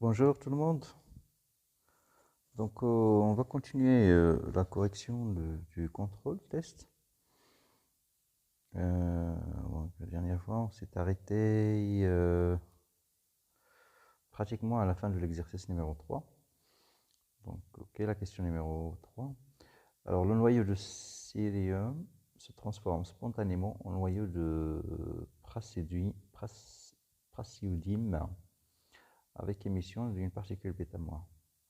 Bonjour tout le monde. Donc on va continuer la correction du contrôle test. La dernière fois, on s'est arrêté pratiquement à la fin de l'exercice numéro 3. Donc, ok, la question numéro 3. Alors, le noyau de cérium se transforme spontanément en noyau de praseodyme avec émission d'une particule β-.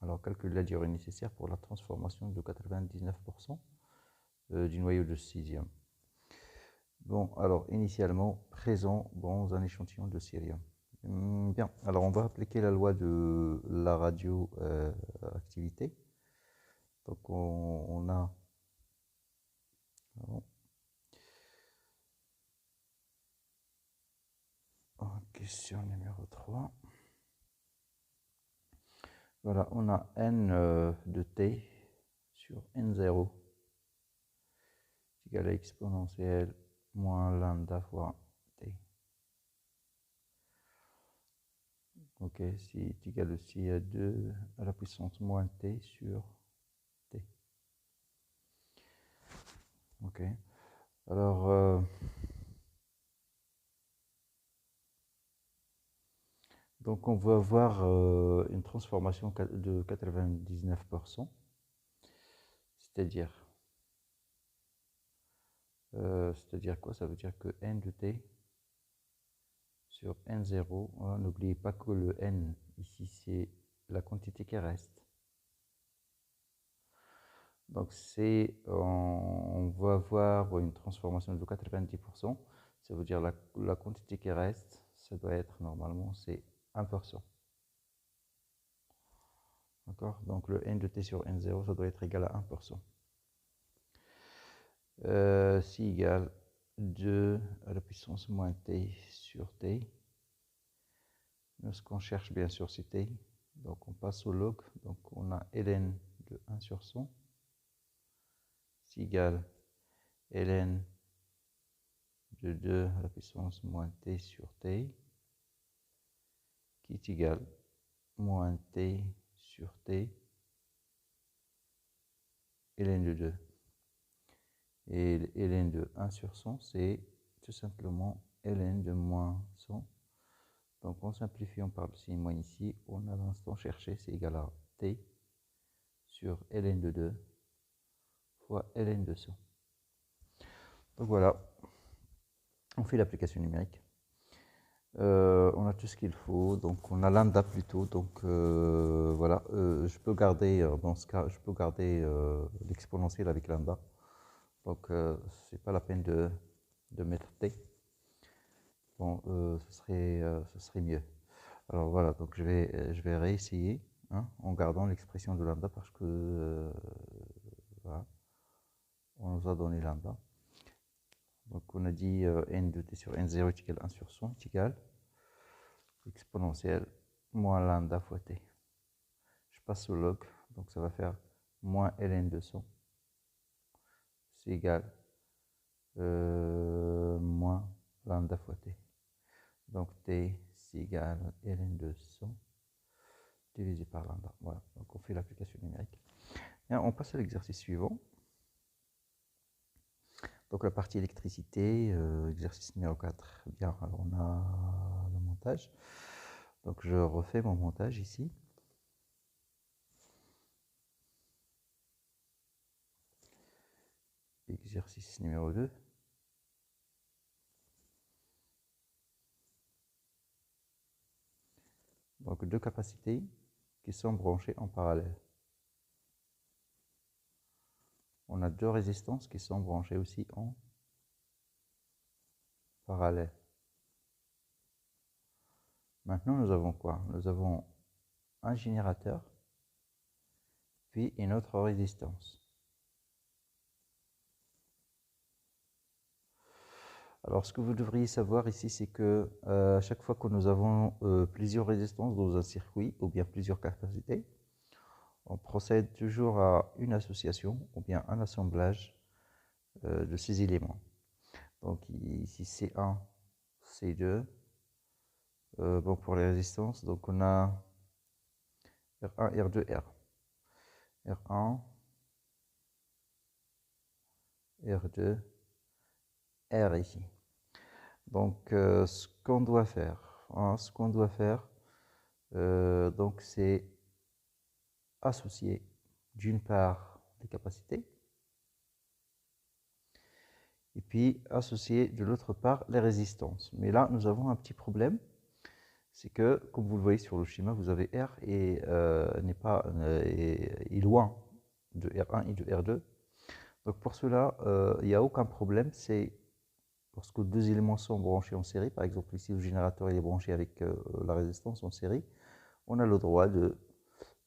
Alors, calcule la durée nécessaire pour la transformation de 99% du noyau de cérium. Bon, alors, initialement, présent dans un échantillon de cérium. Bien, alors on va appliquer la loi de la radioactivité. Donc, on a... Question numéro 3. Voilà, on a n de t sur n0 égale à exponentielle moins lambda fois t. Ok, si est égal aussi à 2 à la puissance moins t sur t. Ok, alors donc on va avoir une transformation de 99%, c'est-à-dire quoi? Ça veut dire que n de t sur n0, n'oubliez pas que le n ici c'est la quantité qui reste. Donc on va avoir une transformation de 90%, ça veut dire la quantité qui reste, ça doit être normalement c'est 1%. D'accord? Donc le n de t sur n0, ça doit être égal à 1%. Si égale 2 à la puissance moins t sur t. Nous, ce qu'on cherche bien sûr c'est t. Donc on passe au log. Donc on a ln de 1 sur 100. C'est égal ln de 2 à la puissance moins t sur t. Qui est égal moins t sur t. Ln de 2. Et ln de 1 sur 100, c'est tout simplement ln de moins 100. Donc en simplifiant par le signe moins ici, on a l'instant cherché, c'est égal à t sur ln de 2 fois ln de 100. Donc voilà, on fait l'application numérique. On a tout ce qu'il faut, donc on a lambda plutôt, donc voilà, je peux garder, dans ce cas, je peux garder l'exponentielle avec lambda. Donc, c'est pas la peine de mettre t. Bon, ce serait mieux. Alors voilà, donc je vais réessayer en gardant l'expression de lambda parce que voilà, on nous a donné lambda. Donc on a dit n de t sur n0 est égal à 1 sur 100 est égal exponentielle moins lambda fois t. Je passe au log, donc ça va faire moins ln de 100. C'est égal moins lambda fois t. Donc t c'est égal à ln de 100 divisé par lambda. Voilà, donc on fait l'application numérique. Et on passe à l'exercice suivant. Donc la partie électricité, exercice numéro 4. Bien, alors on a le montage. Donc je refais mon montage ici. Exercice numéro 2. Donc deux capacités qui sont branchées en parallèle. On a deux résistances qui sont branchées aussi en parallèle. Maintenant, nous avons quoi? Nous avons un générateur, puis une autre résistance. Alors, ce que vous devriez savoir ici, c'est que à chaque fois que nous avons plusieurs résistances dans un circuit, ou bien plusieurs capacités, on procède toujours à une association, ou bien un assemblage de ces éléments. Donc ici, C1, C2. Bon, pour les résistances, donc on a R1, R2, R. R1, R2, R ici. Donc, ce qu'on doit faire, donc c'est associer d'une part les capacités et puis associer de l'autre part les résistances. Mais là, nous avons un petit problème, c'est que, comme vous le voyez sur le schéma, vous avez R et est loin de R1 et de R2. Donc pour cela, il n'y a aucun problème, c'est lorsque deux éléments sont branchés en série, par exemple ici le générateur il est branché avec la résistance en série, on a le droit de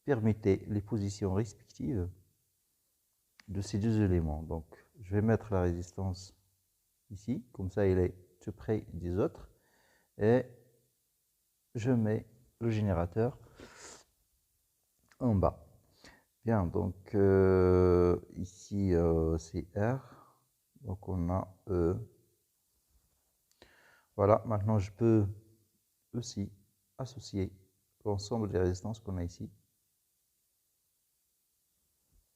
permuter les positions respectives de ces deux éléments. Donc je vais mettre la résistance ici, comme ça elle est tout près des autres, et je mets le générateur en bas. Bien, donc ici c'est R, donc on a E. Voilà, maintenant je peux aussi associer l'ensemble des résistances qu'on a ici.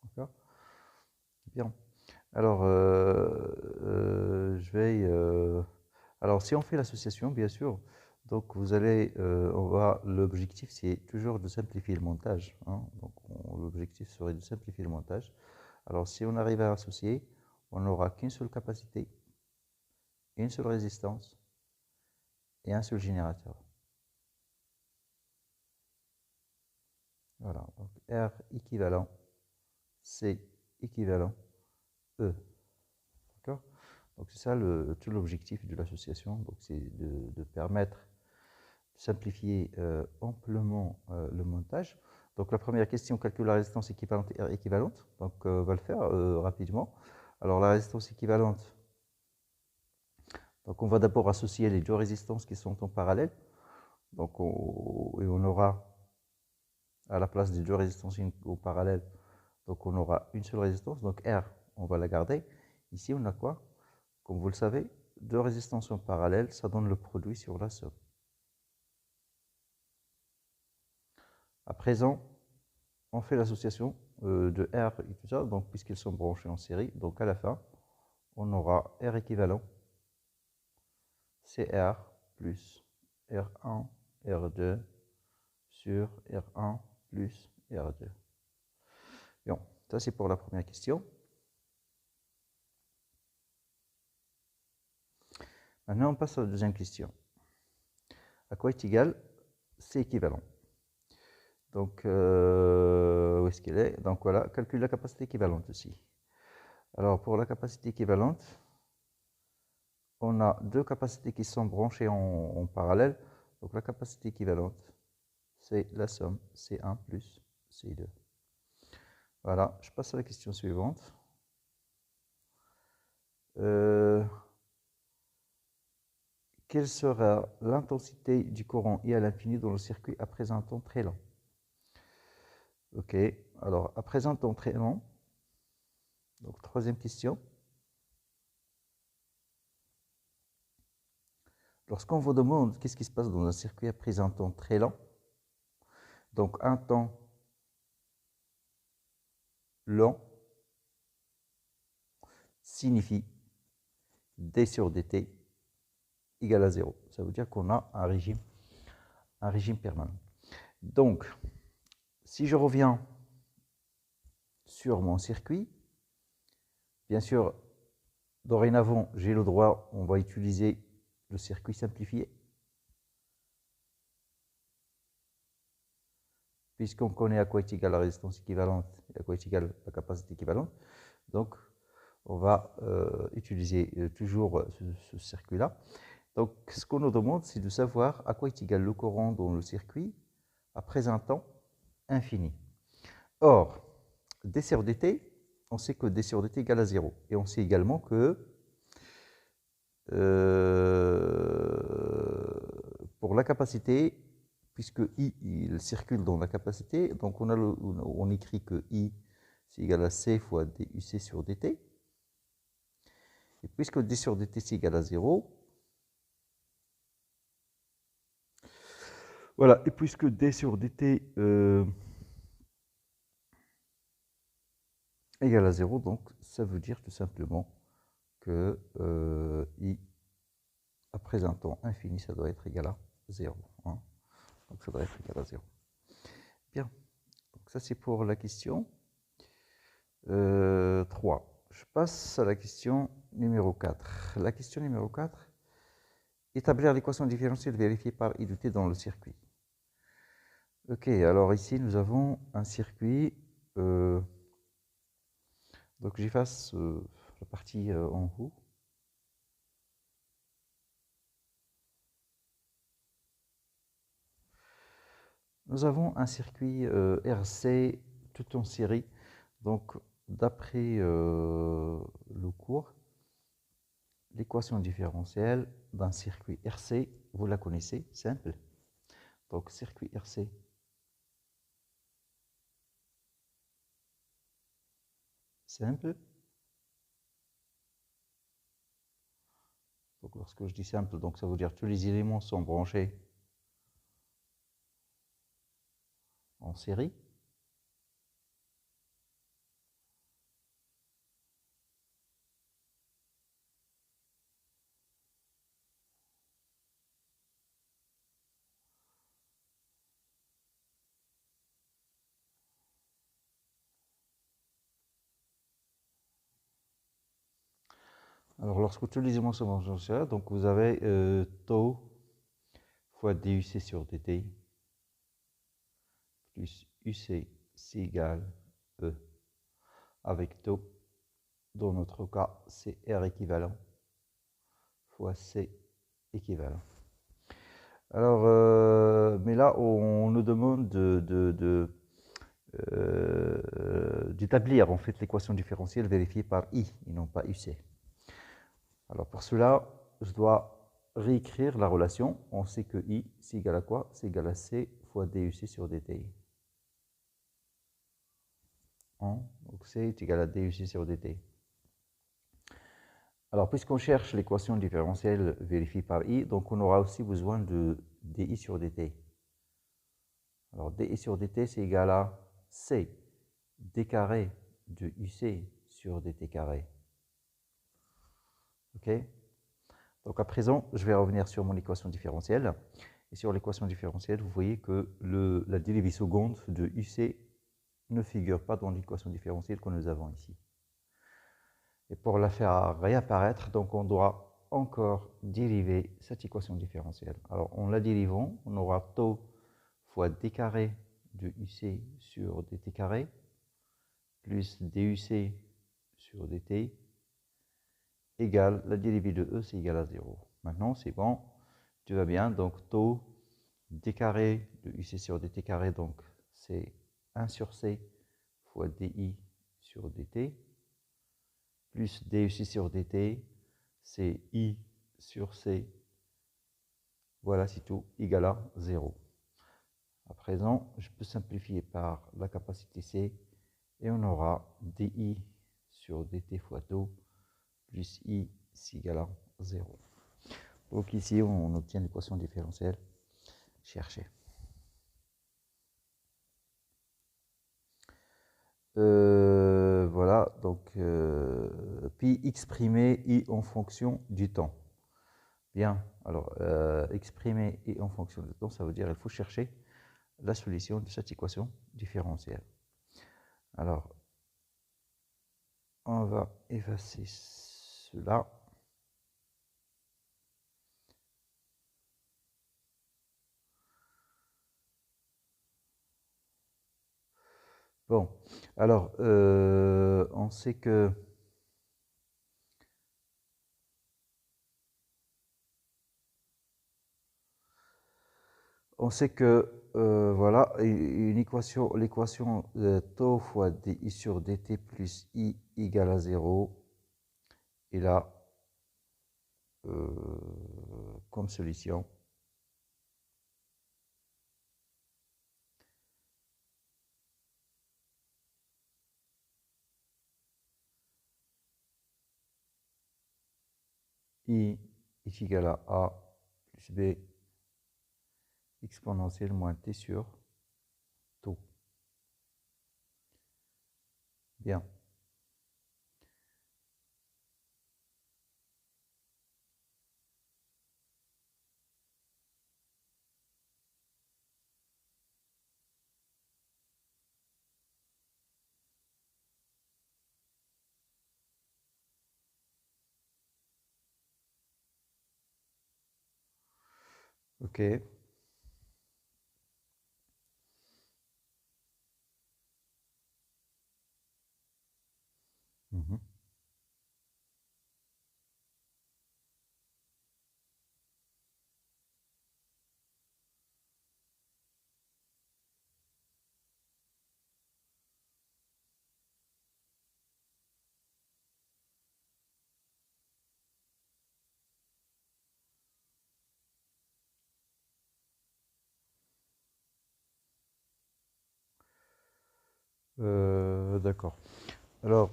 D'accord? Bien. Alors, alors, si on fait l'association, bien sûr, donc vous allez, l'objectif c'est toujours de simplifier le montage. Hein. Donc, l'objectif serait de simplifier le montage. Alors, si on arrive à associer, on n'aura qu'une seule capacité, une seule résistance et un seul générateur. Voilà, donc R équivalent, C équivalent, E. D'accord? Donc c'est ça tout l'objectif de l'association, donc c'est de permettre de simplifier amplement le montage. Donc la première question, calcule la résistance équivalente et R équivalente. Donc on va le faire rapidement. Alors la résistance équivalente, donc on va d'abord associer les deux résistances qui sont en parallèle. Donc on aura à la place des deux résistances au parallèle, donc on aura une seule résistance, donc R, on va la garder. Ici on a quoi? Comme vous le savez, deux résistances en parallèle, ça donne le produit sur la somme. À présent, on fait l'association de R et tout ça, donc puisqu'ils sont branchés en série, donc à la fin, on aura R équivalent, CR plus R1, R2 sur R1 plus R2. Bon, ça c'est pour la première question. Maintenant, on passe à la deuxième question. À quoi est égal C équivalent? Donc, où est-ce qu'elle est? Donc voilà, calcule la capacité équivalente aussi. Alors, pour la capacité équivalente, on a deux capacités qui sont branchées en parallèle. Donc, la capacité équivalente, c'est la somme C1 plus C2. Voilà, je passe à la question suivante. Quelle sera l'intensité du courant I à l'infini dans le circuit après un temps très lent? Ok, alors après un temps très lent, donc troisième question. Lorsqu'on vous demande qu'est-ce qui se passe dans un circuit après un temps très lent, donc un temps lent signifie d sur dt égale à 0. Ça veut dire qu'on a un régime permanent. Donc, si je reviens sur mon circuit, bien sûr, dorénavant, j'ai le droit, on va utiliser le circuit simplifié, puisqu'on connaît à quoi est égale la résistance équivalente et à quoi est égale la capacité équivalente. Donc, on va utiliser toujours ce circuit-là. Donc, ce qu'on nous demande, c'est de savoir à quoi est égal le courant dans le circuit après un temps infini. Or, d sur dt, on sait que d sur dt égale à 0. Et on sait également que pour la capacité, puisque I il circule dans la capacité, donc on écrit que I c'est égal à C fois DUC sur dt. Et puisque d sur dt c'est égal à 0, voilà, et puisque d sur dt égale à 0, donc ça veut dire tout simplement que I, après un temps infini, ça doit être égal à 0. Hein. Donc ça doit être égal à 0. Bien, donc ça c'est pour la question 3. Je passe à la question numéro 4. La question numéro 4, établir l'équation différentielle vérifiée par I de t dans le circuit. Ok, alors ici nous avons un circuit. Donc j'efface la partie en haut. Nous avons un circuit RC tout en série. Donc d'après le cours, l'équation différentielle d'un circuit RC, vous la connaissez, simple. Donc circuit RC. Simple. Donc lorsque je dis simple, donc ça veut dire que tous les éléments sont branchés en série. Alors lorsque tous les éléments sont branchés en série, donc vous avez tau fois DUC sur DT plus UC, c'est égal E, avec tau, dans notre cas, c'est R équivalent, fois C équivalent. Alors, mais là, on nous demande d'établir en fait l'équation différentielle vérifiée par I, et non pas UC. Alors pour cela, je dois réécrire la relation. On sait que I, c'est égal à quoi? C'est égal à C fois DUC sur DTI. Donc C est égal à DUC sur DT. Alors, puisqu'on cherche l'équation différentielle vérifiée par I, donc on aura aussi besoin de DI sur DT. Alors, DI sur DT, c'est égal à C d carré de UC sur DT carré. OK? Donc, à présent, je vais revenir sur mon équation différentielle. Et sur l'équation différentielle, vous voyez que la dérivée seconde de UC ne figure pas dans l'équation différentielle que nous avons ici. Et pour la faire réapparaître, donc on doit encore dériver cette équation différentielle. Alors en la dérivant, on aura tau fois d carré de UC sur dt carré plus DUC sur dt égale, la dérivée de E, c'est égal à 0. Maintenant, c'est bon, tout va bien. Donc tau d carré de UC sur dt carré, donc c'est 1 sur C fois DI sur dt plus DUC sur dt, c'est I sur C, voilà, c'est tout, égal à 0. À présent, je peux simplifier par la capacité C, et on aura DI sur dt fois tau, plus I, c'est égal à 0. Donc ici, on obtient l'équation différentielle cherchée. Voilà, donc puis exprimer I en fonction du temps. Bien, alors exprimer I en fonction du temps, ça veut dire qu'il faut chercher la solution de cette équation différentielle. Alors, on va effacer cela. Bon, alors, on sait que voilà, une équation, l'équation tau fois di sur dt plus I égale à 0 est là comme solution. I est égal à A plus B exponentielle moins t sur tau. Bien. Ok. Mhm. D'accord. Alors,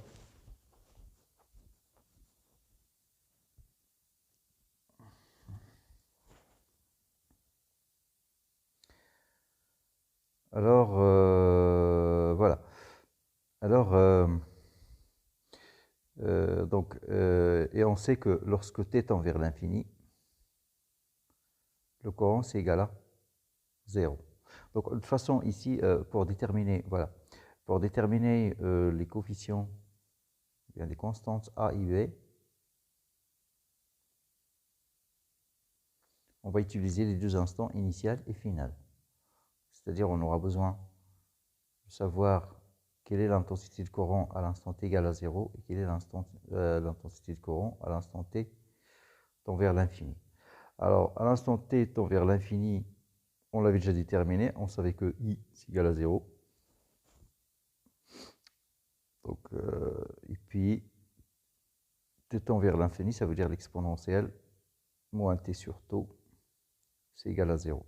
voilà. Alors, et on sait que lorsque t tend vers l'infini, le courant c'est égal à 0. Donc, de toute façon, ici, pour déterminer, voilà, pour déterminer les coefficients, bien des constantes a et b, on va utiliser les deux instants initial et final. C'est-à-dire, on aura besoin de savoir quelle est l'intensité de courant à l'instant t égale à 0 et quelle est l'intensité de courant à l'instant t tend vers l'infini. Alors, à l'instant t tend vers l'infini, on l'avait déjà déterminé, on savait que I c'est égal à 0. Donc, et puis, t tend vers l'infini, ça veut dire l'exponentielle moins t sur tau, c'est égal à 0.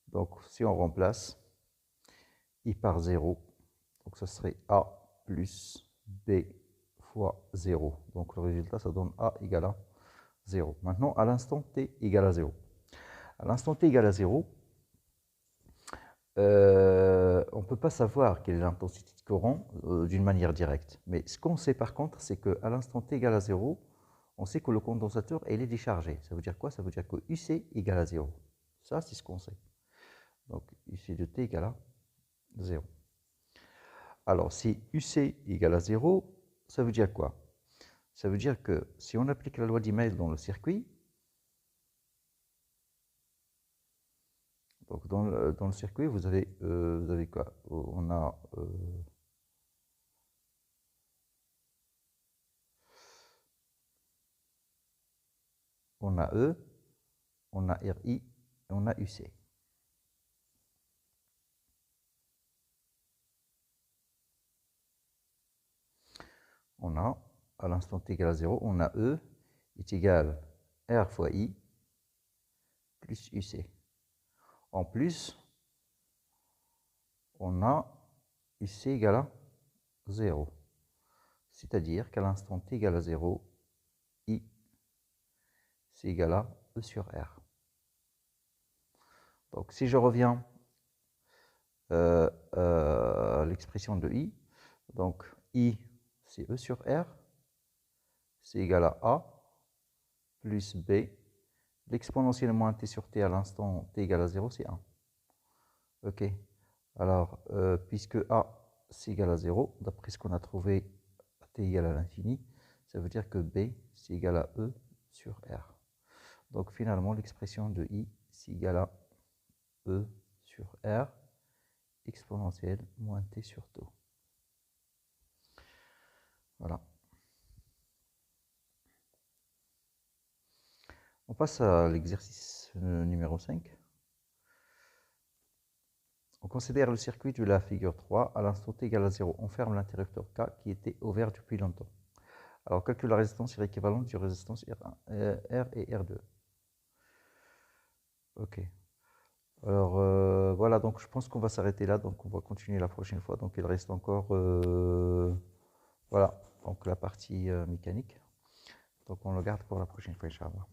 Donc, si on remplace I par 0, donc ça serait A plus B fois 0. Donc, le résultat, ça donne A égale à 0. Maintenant, à l'instant t égale à 0. À l'instant t égale à 0, on ne peut pas savoir quelle est l'intensité de courant d'une manière directe. Mais ce qu'on sait par contre, c'est qu'à l'instant t égale à 0, on sait que le condensateur il est déchargé. Ça veut dire quoi? Ça veut dire que UC égale à 0. Ça, c'est ce qu'on sait. Donc, UC de t égale à 0. Alors, si UC égale à 0, ça veut dire quoi? Ça veut dire que si on applique la loi d'Email dans le circuit, donc dans le circuit, vous avez quoi? On a E, on a RI et on a UC. On a, à l'instant t égale à 0, on a E est égal à R fois I plus UC. En plus, on a UC égale à 0. C'est-à-dire qu'à l'instant t égale à 0, I c'est égal à E sur R. Donc si je reviens à l'expression de I, donc I c'est E sur R, c'est égal à A plus B. L'exponentielle moins t sur t à l'instant t égale à 0, c'est 1. Ok. Alors, puisque A c'est égal à 0, d'après ce qu'on a trouvé, t égale à l'infini, ça veut dire que B c'est égal à E sur R. Donc finalement, l'expression de I c'est égal à E sur R exponentielle moins t sur tau. Voilà. On passe à l'exercice numéro 5. On considère le circuit de la figure 3. À l'instant t égale à 0, on ferme l'interrupteur K qui était ouvert depuis longtemps. Alors, calcule la résistance équivalente du résistance R et R2. Ok. Alors, voilà, donc je pense qu'on va s'arrêter là. Donc, on va continuer la prochaine fois. Donc, il reste encore, voilà, donc la partie mécanique. Donc, on le garde pour la prochaine fois, Inch'Allah.